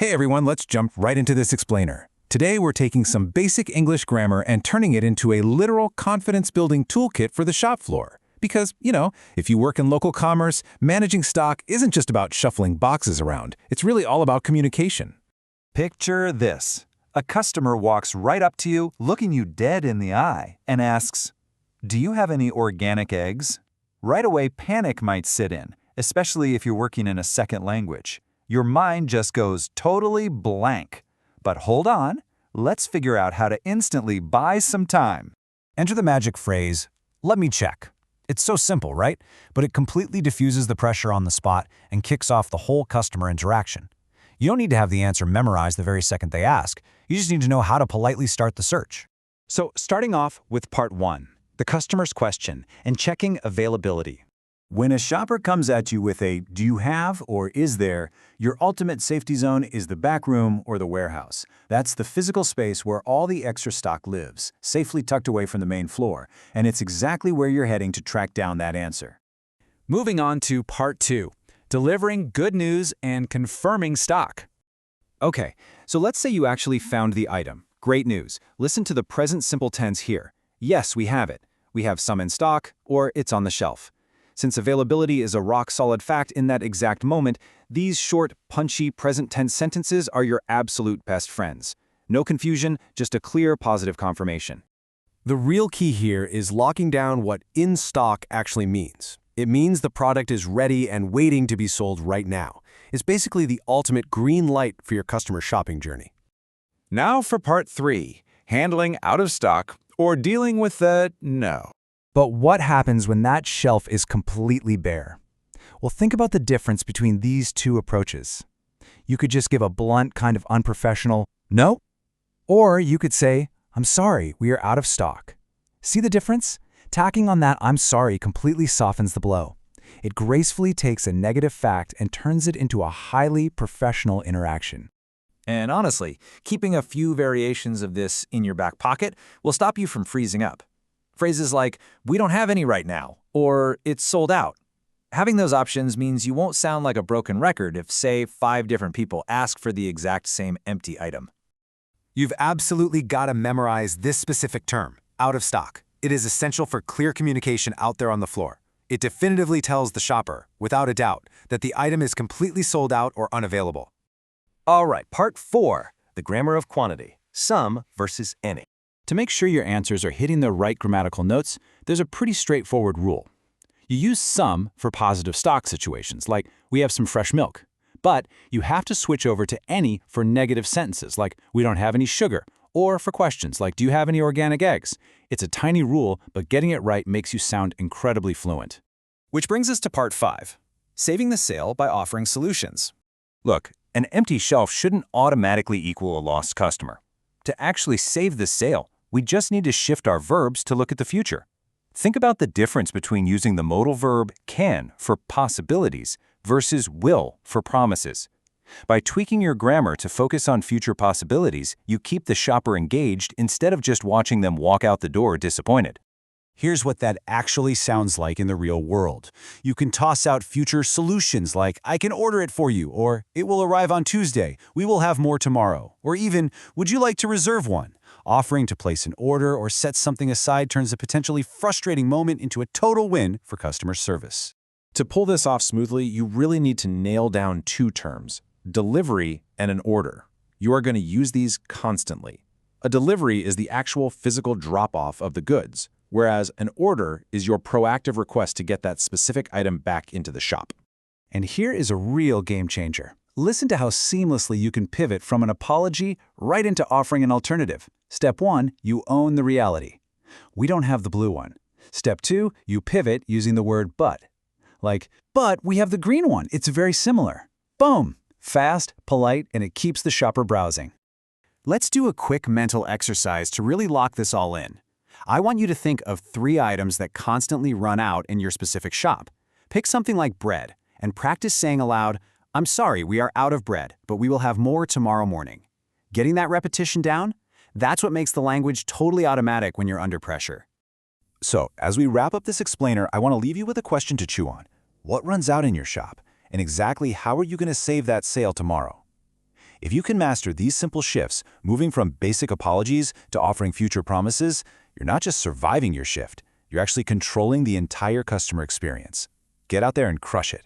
Hey everyone, let's jump right into this explainer. Today we're taking some basic English grammar and turning it into a literal confidence-building toolkit for the shop floor. Because, if you work in local commerce, managing stock isn't just about shuffling boxes around. It's really all about communication. Picture this. A customer walks right up to you, looking you dead in the eye, and asks, "Do you have any organic eggs?" Right away, panic might sit in, especially if you're working in a second language. Your mind just goes totally blank. But hold on, let's figure out how to instantly buy some time. Enter the magic phrase, "Let me check." It's so simple, right? But it completely diffuses the pressure on the spot and kicks off the whole customer interaction. You don't need to have the answer memorized the very second they ask. You just need to know how to politely start the search. So starting off with part 1, the customer's question, and checking availability. When a shopper comes at you with a "do you have" or "is there," your ultimate safety zone is the back room or the warehouse. That's the physical space where all the extra stock lives, safely tucked away from the main floor, and it's exactly where you're heading to track down that answer. Moving on to part 2, delivering good news and confirming stock. Okay, so let's say you actually found the item. Great news. Listen to the present simple tense here. Yes, we have it. We have some in stock, or it's on the shelf. Since availability is a rock-solid fact in that exact moment, these short, punchy, present tense sentences are your absolute best friends. No confusion, just a clear, positive confirmation. The real key here is locking down what "in stock" actually means. It means the product is ready and waiting to be sold right now. It's basically the ultimate green light for your customer shopping journey. Now for part 3, handling out of stock or dealing with the no. But what happens when that shelf is completely bare? Well, think about the difference between these two approaches. You could just give a blunt, kind of unprofessional "no," or you could say, "I'm sorry, we are out of stock." See the difference? Tacking on that "I'm sorry" completely softens the blow. It gracefully takes a negative fact and turns it into a highly professional interaction. And honestly, keeping a few variations of this in your back pocket will stop you from freezing up. Phrases like, "we don't have any right now," or "it's sold out." Having those options means you won't sound like a broken record if, say, 5 different people ask for the exact same empty item. You've absolutely got to memorize this specific term, out of stock. It is essential for clear communication out there on the floor. It definitively tells the shopper, without a doubt, that the item is completely sold out or unavailable. All right, part 4, the grammar of quantity, some versus any. To make sure your answers are hitting the right grammatical notes, there's a pretty straightforward rule. You use some for positive stock situations, like "we have some fresh milk." But you have to switch over to any for negative sentences, like "we don't have any sugar," or for questions like "do you have any organic eggs?" It's a tiny rule, but getting it right makes you sound incredibly fluent. Which brings us to part 5, saving the sale by offering solutions. Look, an empty shelf shouldn't automatically equal a lost customer. To actually save the sale, we just need to shift our verbs to look at the future. Think about the difference between using the modal verb can for possibilities versus will for promises. By tweaking your grammar to focus on future possibilities, you keep the shopper engaged instead of just watching them walk out the door disappointed. Here's what that actually sounds like in the real world. You can toss out future solutions like "I can order it for you," or "it will arrive on Tuesday, we will have more tomorrow," or even "would you like to reserve one?" Offering to place an order or set something aside turns a potentially frustrating moment into a total win for customer service. To pull this off smoothly, you really need to nail down 2 terms, delivery and an order. You are going to use these constantly. A delivery is the actual physical drop-off of the goods, whereas an order is your proactive request to get that specific item back into the shop. And here is a real game changer. Listen to how seamlessly you can pivot from an apology right into offering an alternative. Step 1, you own the reality. "We don't have the blue one." Step 2, you pivot using the word "but." Like, "but we have the green one, it's very similar." Boom! Fast, polite, and it keeps the shopper browsing. Let's do a quick mental exercise to really lock this all in. I want you to think of 3 items that constantly run out in your specific shop. Pick something like bread and practice saying aloud, "I'm sorry, we are out of bread, but we will have more tomorrow morning." Getting that repetition down? That's what makes the language totally automatic when you're under pressure. So, as we wrap up this explainer, I want to leave you with a question to chew on. What runs out in your shop? And exactly how are you going to save that sale tomorrow? If you can master these simple shifts, moving from basic apologies to offering future promises, you're not just surviving your shift, you're actually controlling the entire customer experience. Get out there and crush it.